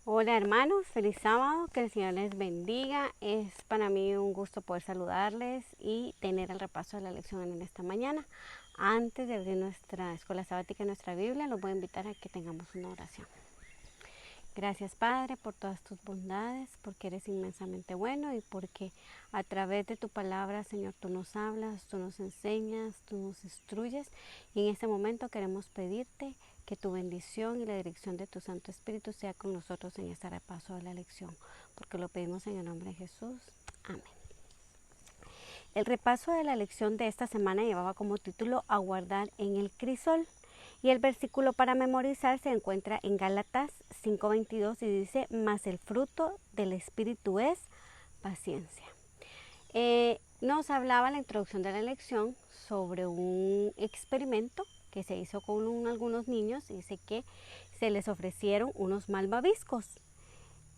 Hola hermanos, feliz sábado, que el Señor les bendiga. Es para mí un gusto poder saludarles y tener el repaso de la lección en esta mañana. Antes de abrir nuestra escuela sabática, nuestra Biblia, los voy a invitar a que tengamos una oración. Gracias Padre por todas tus bondades, porque eres inmensamente bueno y porque a través de tu palabra, Señor, tú nos hablas, tú nos enseñas, tú nos instruyes. Y en este momento queremos pedirte que tu bendición y la dirección de tu Santo Espíritu sea con nosotros en este repaso de la lección, porque lo pedimos en el nombre de Jesús. Amén. El repaso de la lección de esta semana llevaba como título Aguardar en el crisol. Y el versículo para memorizar se encuentra en Gálatas 5:22 y dice, mas el fruto del Espíritu es paciencia. Nos hablaba la introducción de la lección sobre un experimento que se hizo con algunos niños. Dice que se les ofrecieron unos malvaviscos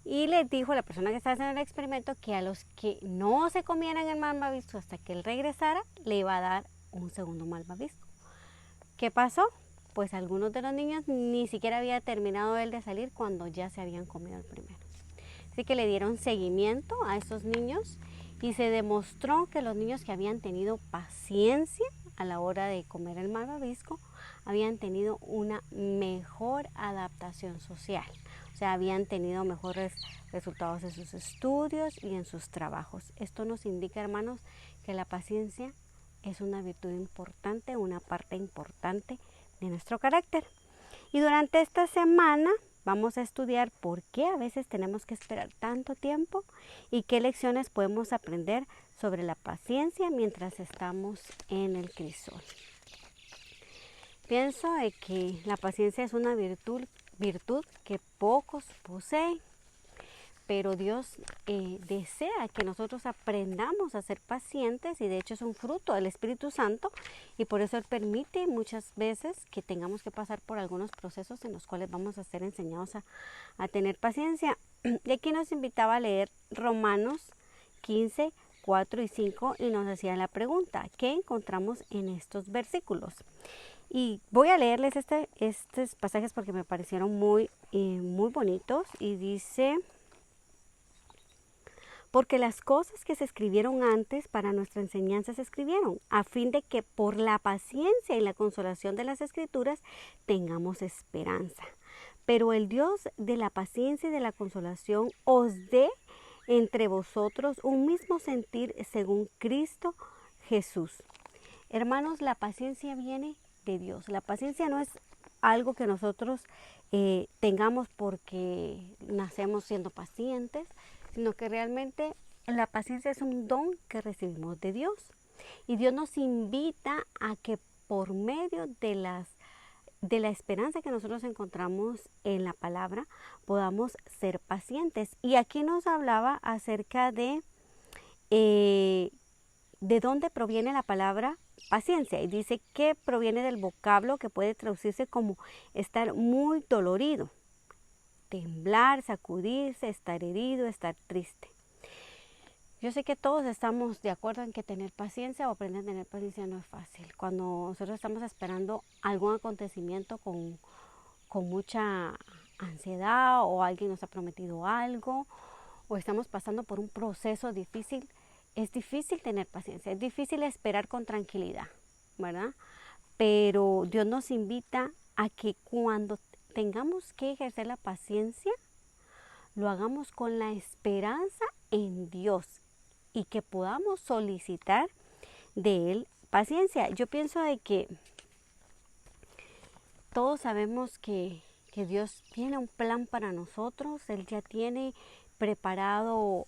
y les dijo a la persona que estaba haciendo el experimento que a los que no se comieran el malvavisco hasta que él regresara, le iba a dar un segundo malvavisco. ¿Qué pasó? Pues algunos de los niños ni siquiera había terminado él de salir cuando ya se habían comido el primero. Así que le dieron seguimiento a esos niños y se demostró que los niños que habían tenido paciencia a la hora de comer el malvavisco habían tenido una mejor adaptación social. O sea, habían tenido mejores resultados en sus estudios y en sus trabajos. Esto nos indica, hermanos, que la paciencia es una virtud importante, una parte importante de nuestro carácter. Y durante esta semana vamos a estudiar por qué a veces tenemos que esperar tanto tiempo y qué lecciones podemos aprender sobre la paciencia mientras estamos en el crisol. Pienso de que la paciencia es una virtud que pocos poseen. Pero Dios desea que nosotros aprendamos a ser pacientes y de hecho es un fruto del Espíritu Santo y por eso Él permite muchas veces que tengamos que pasar por algunos procesos en los cuales vamos a ser enseñados a tener paciencia. Y aquí nos invitaba a leer Romanos 15, 4 y 5 y nos hacía la pregunta, ¿qué encontramos en estos versículos? Y voy a leerles estos pasajes porque me parecieron muy bonitos y dice... Porque las cosas que se escribieron antes para nuestra enseñanza se escribieron, a fin de que por la paciencia y la consolación de las Escrituras tengamos esperanza. Pero el Dios de la paciencia y de la consolación os dé entre vosotros un mismo sentir según Cristo Jesús. Hermanos, la paciencia viene de Dios. La paciencia no es algo que nosotros tengamos porque nacemos siendo pacientes, sino que realmente la paciencia es un don que recibimos de Dios. Y Dios nos invita a que por medio de la esperanza que nosotros encontramos en la palabra, podamos ser pacientes. Y aquí nos hablaba acerca de dónde proviene la palabra paciencia. Y dice que proviene del vocablo que puede traducirse como estar muy dolorido, temblar, sacudirse, estar herido, estar triste. Yo sé que todos estamos de acuerdo en que tener paciencia o aprender a tener paciencia no es fácil. Cuando nosotros estamos esperando algún acontecimiento con mucha ansiedad o alguien nos ha prometido algo o estamos pasando por un proceso difícil, es difícil tener paciencia, es difícil esperar con tranquilidad, ¿verdad? Pero Dios nos invita a que cuando tengamos que ejercer la paciencia, lo hagamos con la esperanza en Dios y que podamos solicitar de Él paciencia. Yo pienso de que todos sabemos que Dios tiene un plan para nosotros. Él ya tiene preparado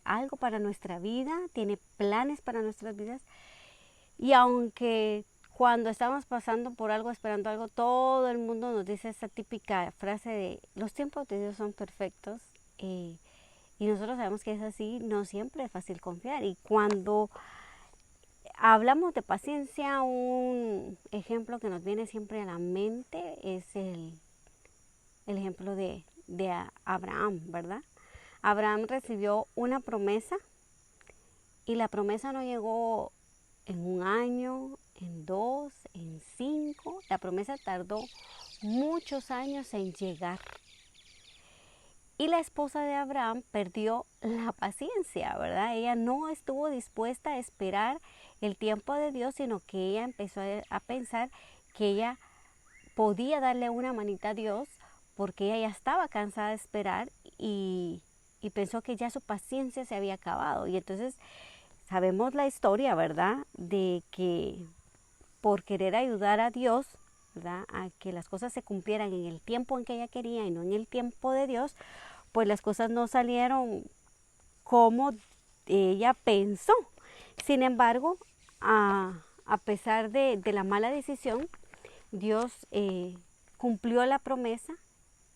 algo para nuestra vida, tiene planes para nuestras vidas. Y aunque cuando estamos pasando por algo, esperando algo, todo el mundo nos dice esa típica frase de los tiempos de Dios son perfectos. Y nosotros sabemos que es así, no siempre es fácil confiar. Y cuando hablamos de paciencia, un ejemplo que nos viene siempre a la mente es el ejemplo de Abraham, ¿verdad? Abraham recibió una promesa y la promesa no llegó en un año, en 2, en 5. La promesa tardó muchos años en llegar. Y la esposa de Abraham perdió la paciencia, ¿verdad? Ella no estuvo dispuesta a esperar el tiempo de Dios, sino que ella empezó a pensar que ella podía darle una manita a Dios porque ella ya estaba cansada de esperar y pensó que ya su paciencia se había acabado. Y entonces sabemos la historia, ¿verdad? De que por querer ayudar a Dios, ¿verdad? A que las cosas se cumplieran en el tiempo en que ella quería y no en el tiempo de Dios, pues las cosas no salieron como ella pensó. Sin embargo, a pesar de la mala decisión, Dios cumplió la promesa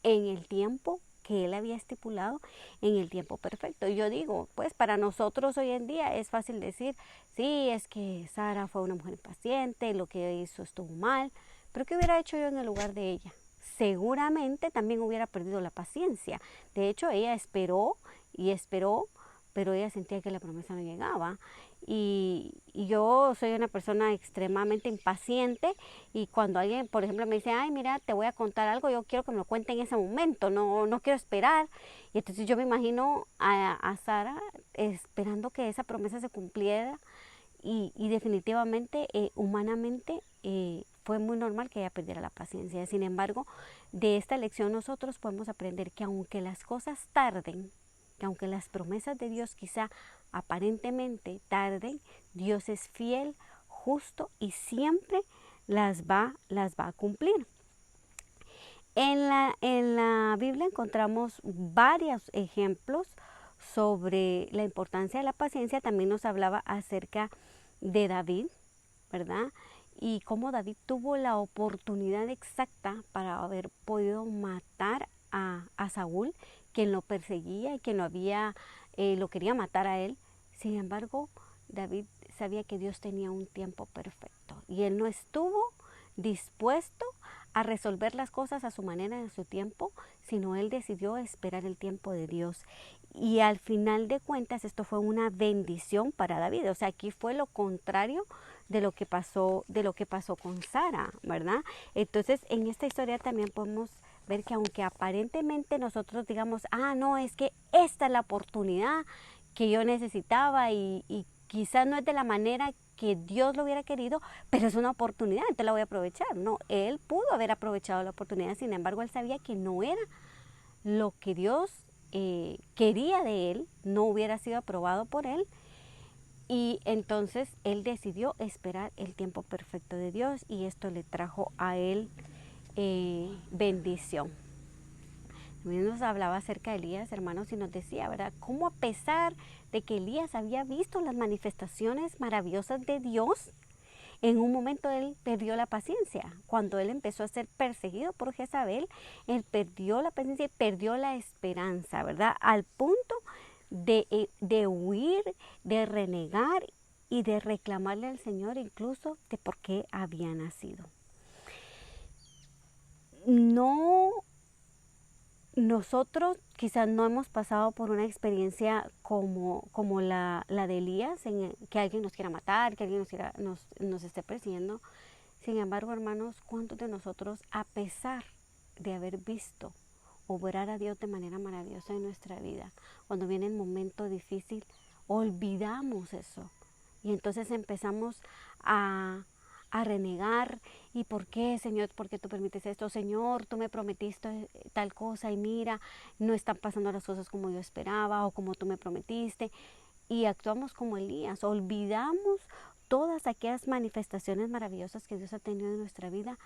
en el tiempo que Él había estipulado, en el tiempo perfecto. Y yo digo, pues para nosotros hoy en día es fácil decir, sí, es que Sara fue una mujer impaciente, lo que hizo estuvo mal, pero ¿qué hubiera hecho yo en el lugar de ella? Seguramente también hubiera perdido la paciencia. De hecho, ella esperó y esperó, pero ella sentía que la promesa no llegaba. Y yo soy una persona extremadamente impaciente y cuando alguien, por ejemplo, me dice, ay, mira, te voy a contar algo, yo quiero que me lo cuente en ese momento, no quiero esperar. Y entonces yo me imagino a Sara esperando que esa promesa se cumpliera y definitivamente, humanamente, fue muy normal que ella perdiera la paciencia. Sin embargo, de esta lección nosotros podemos aprender que aunque las cosas tarden, que aunque las promesas de Dios quizá aparentemente tarden, Dios es fiel, justo y siempre las va a cumplir. En la Biblia encontramos varios ejemplos sobre la importancia de la paciencia. También nos hablaba acerca de David, ¿verdad? Y cómo David tuvo la oportunidad exacta para haber podido matar a Saúl, quien lo perseguía y quien lo quería matar a él. Sin embargo, David sabía que Dios tenía un tiempo perfecto y él no estuvo dispuesto a resolver las cosas a su manera, en su tiempo, sino él decidió esperar el tiempo de Dios. Y al final de cuentas esto fue una bendición para David. O sea, aquí fue lo contrario de lo que pasó con Sara, ¿verdad? Entonces, en esta historia también podemos ver que aunque aparentemente nosotros digamos, no, es que esta es la oportunidad que yo necesitaba y quizás no es de la manera que Dios lo hubiera querido, pero es una oportunidad, entonces la voy a aprovechar. No, él pudo haber aprovechado la oportunidad, sin embargo, él sabía que no era lo que Dios quería de él, no hubiera sido aprobado por él, y entonces él decidió esperar el tiempo perfecto de Dios y esto le trajo a él bendición. También nos hablaba acerca de Elías, hermanos, y nos decía, ¿verdad?, cómo a pesar de que Elías había visto las manifestaciones maravillosas de Dios, en un momento él perdió la paciencia. Cuando él empezó a ser perseguido por Jezabel, él perdió la paciencia y perdió la esperanza, ¿verdad? Al punto de huir, de renegar y de reclamarle al Señor incluso de por qué había nacido. Nosotros quizás no hemos pasado por una experiencia como la de Elías, en que alguien nos quiera matar, que alguien nos esté persiguiendo. Sin embargo, hermanos, ¿cuántos de nosotros, a pesar de haber visto obrar a Dios de manera maravillosa en nuestra vida, cuando viene el momento difícil, olvidamos eso? Y entonces empezamos a renegar. ¿Y por qué, Señor? ¿Por qué tú permites esto? Señor, tú me prometiste tal cosa y mira, no están pasando las cosas como yo esperaba o como tú me prometiste. Y actuamos como Elías, olvidamos todas aquellas manifestaciones maravillosas que Dios ha tenido en nuestra vida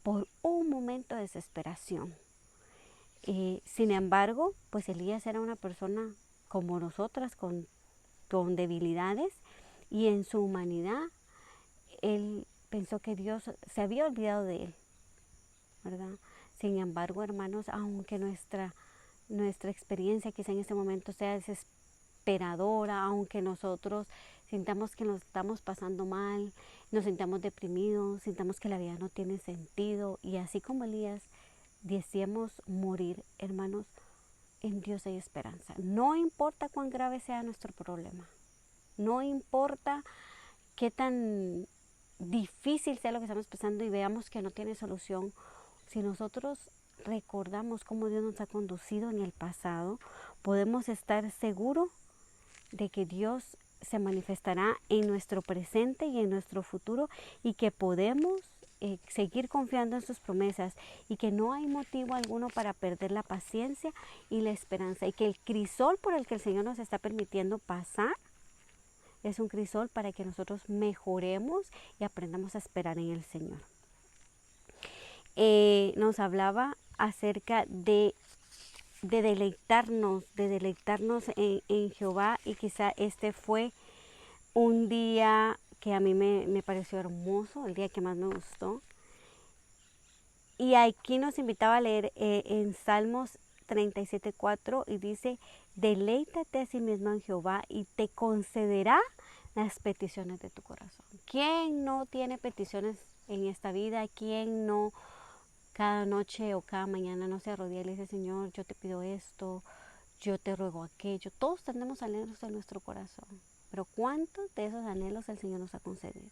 por un momento de desesperación. Sin embargo, pues Elías era una persona como nosotras, con debilidades, y en su humanidad él pensó que Dios se había olvidado de él, ¿verdad? Sin embargo, hermanos, aunque nuestra experiencia quizá en este momento sea desesperadora, aunque nosotros sintamos que nos estamos pasando mal, nos sintamos deprimidos, sintamos que la vida no tiene sentido, y así como Elías deseamos morir, hermanos, en Dios hay esperanza. No importa cuán grave sea nuestro problema, no importa qué tan difícil sea lo que estamos pasando y veamos que no tiene solución, si nosotros recordamos cómo Dios nos ha conducido en el pasado, podemos estar seguros de que Dios se manifestará en nuestro presente y en nuestro futuro, y que podemos seguir confiando en sus promesas, y que no hay motivo alguno para perder la paciencia y la esperanza, y que el crisol por el que el Señor nos está permitiendo pasar es un crisol para que nosotros mejoremos y aprendamos a esperar en el Señor. Nos hablaba acerca de deleitarnos en Jehová, y quizá este fue un día que a mí me pareció hermoso, el día que más me gustó. Y aquí nos invitaba a leer en Salmos 37:4, y dice: deleítate a sí mismo en Jehová y te concederá las peticiones de tu corazón. ¿Quién no tiene peticiones en esta vida? ¿Quién no cada noche o cada mañana no se arrodilla y le dice: Señor, yo te pido esto, yo te ruego aquello? Todos tenemos anhelos en nuestro corazón, pero ¿cuántos de esos anhelos el Señor nos ha concedido?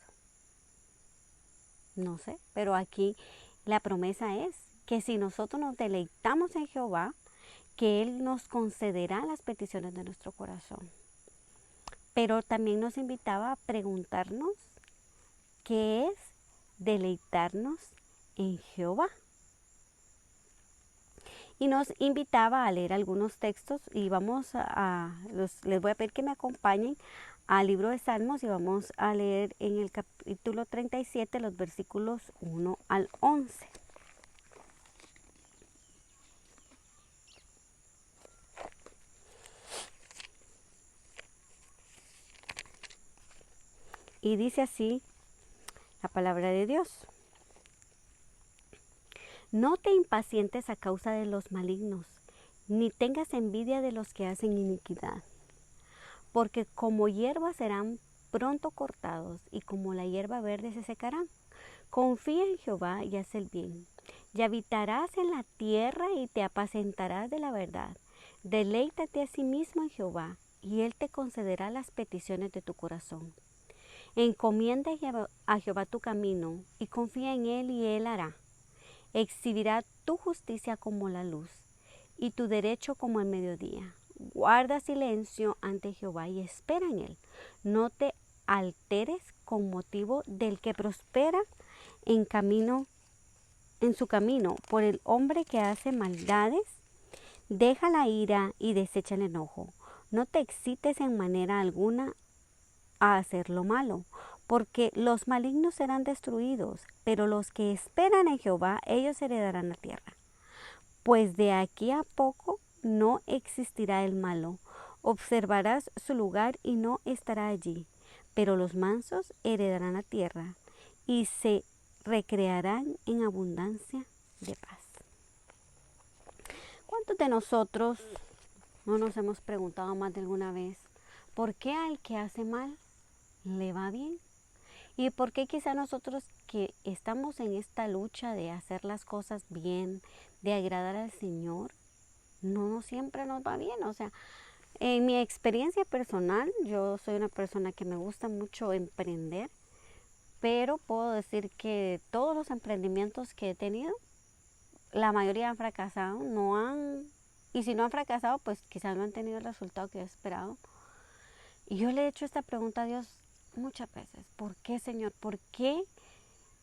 No sé, pero aquí la promesa es que si nosotros nos deleitamos en Jehová, que Él nos concederá las peticiones de nuestro corazón. Pero también nos invitaba a preguntarnos qué es deleitarnos en Jehová. Y nos invitaba a leer algunos textos, y les voy a pedir que me acompañen al libro de Salmos, y vamos a leer en el capítulo 37 los versículos 1 al 11. Y dice así la palabra de Dios: no te impacientes a causa de los malignos, ni tengas envidia de los que hacen iniquidad, porque como hierba serán pronto cortados, y como la hierba verde se secarán. Confía en Jehová y haz el bien, y habitarás en la tierra y te apacentarás de la verdad. Deleítate a sí mismo en Jehová, y Él te concederá las peticiones de tu corazón. Encomienda a Jehová tu camino, y confía en Él, y Él hará. Exhibirá tu justicia como la luz, y tu derecho como el mediodía. Guarda silencio ante Jehová y espera en Él. No te alteres con motivo del que prospera en su camino, por el hombre que hace maldades. Deja la ira y desecha el enojo. No te excites en manera alguna a hacer lo malo, porque los malignos serán destruidos, pero los que esperan en Jehová, ellos heredarán la tierra. Pues de aquí a poco no existirá el malo, observarás su lugar y no estará allí, pero los mansos heredarán la tierra y se recrearán en abundancia de paz. ¿Cuántos de nosotros no nos hemos preguntado más de alguna vez por qué al que hace mal le va bien? ¿Y por qué quizá nosotros que estamos en esta lucha de hacer las cosas bien, de agradar al Señor, no siempre nos va bien? O sea, en mi experiencia personal, yo soy una persona que me gusta mucho emprender, pero puedo decir que todos los emprendimientos que he tenido, la mayoría han fracasado, y si no han fracasado, pues quizás no han tenido el resultado que he esperado. Y yo le he hecho esta pregunta a Dios muchas veces: ¿por qué, Señor? ¿Por qué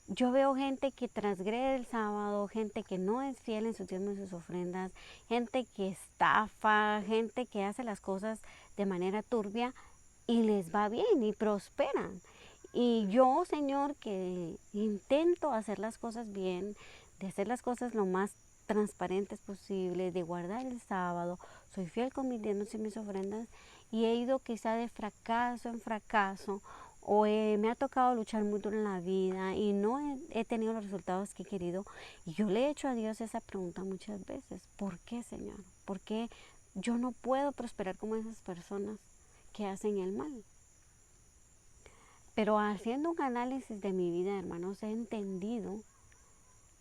yo veo gente que transgrede el sábado, gente que no es fiel en sus diezmos y sus ofrendas, gente que estafa, gente que hace las cosas de manera turbia y les va bien y prosperan? Y yo, Señor, que intento hacer las cosas bien, de hacer las cosas lo más transparentes posible, de guardar el sábado, soy fiel con mis diezmos y mis ofrendas, y he ido quizá de fracaso en fracaso, o me ha tocado luchar muy duro en la vida y no he tenido los resultados que he querido. Y yo le he hecho a Dios esa pregunta muchas veces: ¿por qué, Señor? ¿Por qué yo no puedo prosperar como esas personas que hacen el mal? Pero haciendo un análisis de mi vida, hermanos, he entendido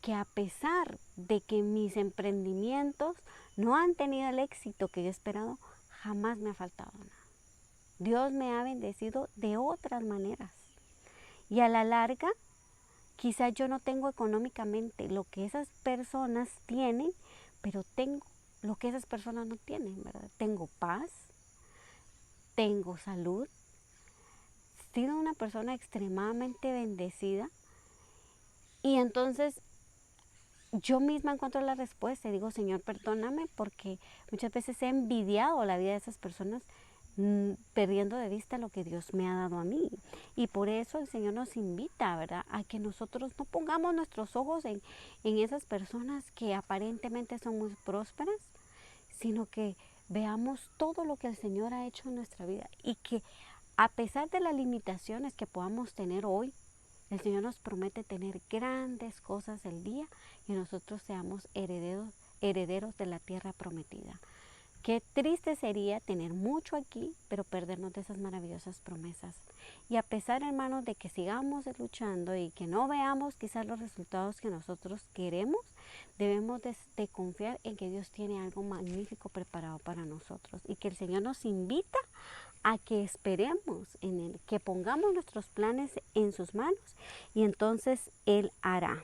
que a pesar de que mis emprendimientos no han tenido el éxito que yo he esperado, jamás me ha faltado nada. Dios me ha bendecido de otras maneras. Y a la larga, Quizás yo no tengo económicamente lo que esas personas tienen, pero tengo lo que esas personas no tienen, ¿verdad? Tengo paz, tengo salud, he sido una persona extremadamente bendecida y entonces yo misma encuentro la respuesta y digo, Señor, perdóname porque muchas veces he envidiado la vida de esas personas perdiendo de vista lo que Dios me ha dado a mí. Y por eso el Señor nos invita, ¿verdad?, a que nosotros no pongamos nuestros ojos en esas personas que aparentemente son muy prósperas, sino que veamos todo lo que el Señor ha hecho en nuestra vida y que a pesar de las limitaciones que podamos tener hoy, el Señor nos promete tener grandes cosas el día y nosotros seamos herederos de la tierra prometida. Qué triste sería tener mucho aquí, pero perdernos de esas maravillosas promesas. Y a pesar, hermanos, de que sigamos luchando y que no veamos quizás los resultados que nosotros queremos, debemos de confiar en que Dios tiene algo magnífico preparado para nosotros y que el Señor nos invita a que esperemos en Él, que pongamos nuestros planes en sus manos y entonces Él hará.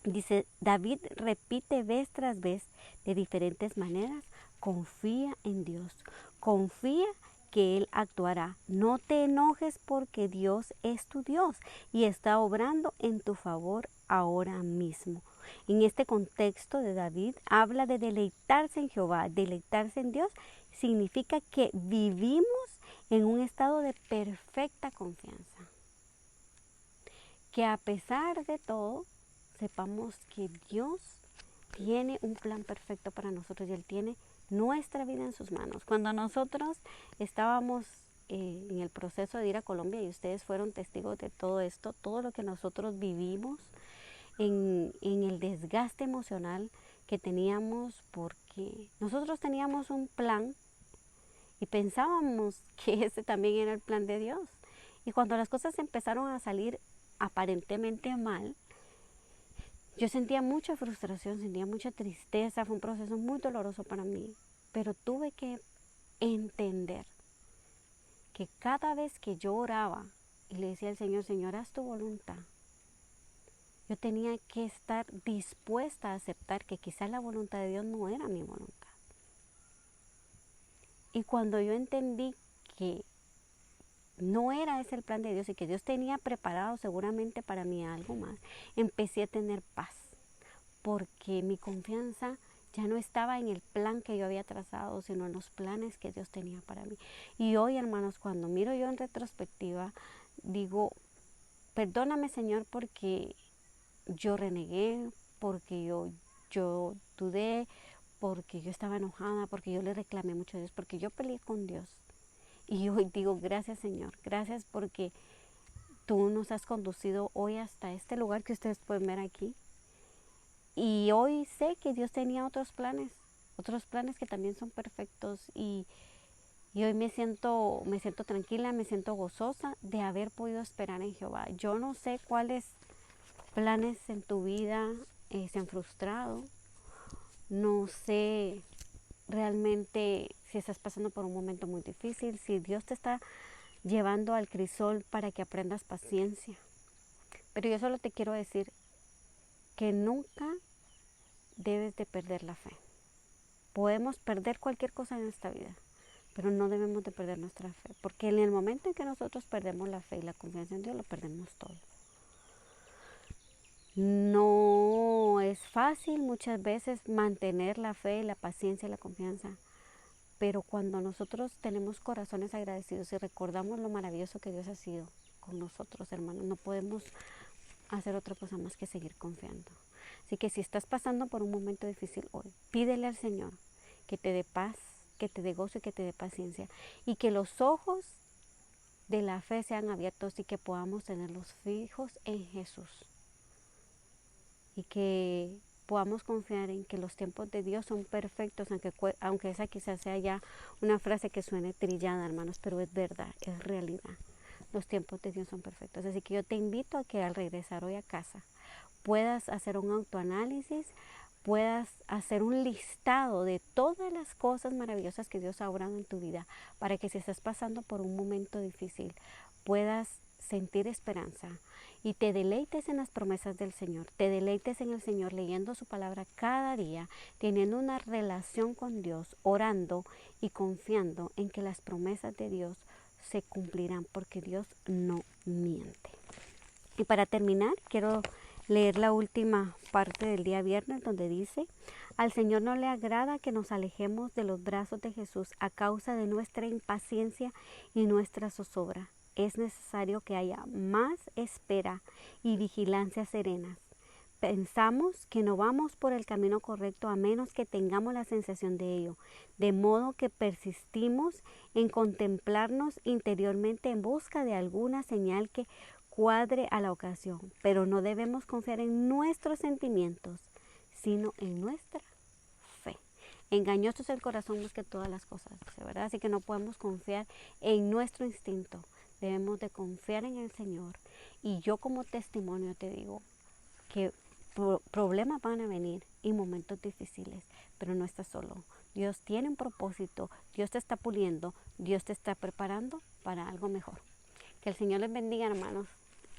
Dice, David repite vez tras vez de diferentes maneras, confía en Dios, confía que Él actuará. No te enojes porque Dios es tu Dios y está obrando en tu favor ahora mismo. En este contexto de David habla de deleitarse en Jehová. Deleitarse en Dios significa que vivimos en un estado de perfecta confianza. Que a pesar de todo, sepamos que Dios tiene un plan perfecto para nosotros y Él tiene nuestra vida en sus manos. Cuando nosotros estábamos en el proceso de ir a Colombia y ustedes fueron testigos de todo esto, todo lo que nosotros vivimos en el desgaste emocional que teníamos, porque nosotros teníamos un plan y pensábamos que ese también era el plan de Dios. Y cuando las cosas empezaron a salir aparentemente mal, yo sentía mucha frustración, sentía mucha tristeza, fue un proceso muy doloroso para mí, pero tuve que entender que cada vez que yo oraba y le decía al Señor, Señor, haz tu voluntad, yo tenía que estar dispuesta a aceptar que quizás la voluntad de Dios no era mi voluntad. Y cuando yo entendí que no era ese el plan de Dios y que Dios tenía preparado seguramente para mí algo más, empecé a tener paz, porque mi confianza ya no estaba en el plan que yo había trazado, sino en los planes que Dios tenía para mí. Y hoy, hermanos, cuando miro yo en retrospectiva, digo, perdóname, Señor, porque yo renegué, porque yo dudé, porque yo estaba enojada, porque yo le reclamé mucho a Dios, porque yo peleé con Dios. Y hoy digo, gracias, Señor, gracias porque tú nos has conducido hoy hasta este lugar que ustedes pueden ver aquí. Y hoy sé que Dios tenía otros planes que también son perfectos. Y hoy me siento tranquila, me siento gozosa de haber podido esperar en Jehová. Yo no sé cuáles planes en tu vida se han frustrado. No sé realmente si estás pasando por un momento muy difícil, si Dios te está llevando al crisol para que aprendas paciencia. Pero yo solo te quiero decir que nunca debes de perder la fe. Podemos perder cualquier cosa en esta vida, pero no debemos de perder nuestra fe, porque en el momento en que nosotros perdemos la fe y la confianza en Dios, lo perdemos todo. No es fácil muchas veces mantener la fe, la paciencia y la confianza, pero cuando nosotros tenemos corazones agradecidos y recordamos lo maravilloso que Dios ha sido con nosotros, hermanos, no podemos hacer otra cosa más que seguir confiando. Así que si estás pasando por un momento difícil hoy, pídele al Señor que te dé paz, que te dé gozo y que te dé paciencia, y que los ojos de la fe sean abiertos y que podamos tenerlos fijos en Jesús. Y que podamos confiar en que los tiempos de Dios son perfectos, aunque esa quizás sea ya una frase que suene trillada, hermanos, pero es verdad, es realidad. Los tiempos de Dios son perfectos. Así que yo te invito a que al regresar hoy a casa puedas hacer un autoanálisis, puedas hacer un listado de todas las cosas maravillosas que Dios ha obrado en tu vida, para que si estás pasando por un momento difícil, puedas sentir esperanza y te deleites en las promesas del Señor, te deleites en el Señor leyendo su palabra cada día, teniendo una relación con Dios, orando y confiando en que las promesas de Dios se cumplirán, porque Dios no miente. Y para terminar, quiero leer la última parte del día viernes, donde dice: al Señor no le agrada que nos alejemos de los brazos de Jesús a causa de nuestra impaciencia y nuestra zozobra. Es necesario que haya más espera y vigilancia serenas. Pensamos que no vamos por el camino correcto a menos que tengamos la sensación de ello, de modo que persistimos en contemplarnos interiormente en busca de alguna señal que cuadre a la ocasión, pero no debemos confiar en nuestros sentimientos, sino en nuestra fe. Engañoso es el corazón más que todas las cosas, ¿verdad? Así que no podemos confiar en nuestro instinto, debemos de confiar en el Señor. Y yo como testimonio te digo que problemas van a venir y momentos difíciles, pero no estás solo. Dios tiene un propósito, Dios te está puliendo, Dios te está preparando para algo mejor. Que el Señor les bendiga, hermanos,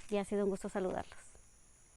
y ha sido un gusto saludarlos.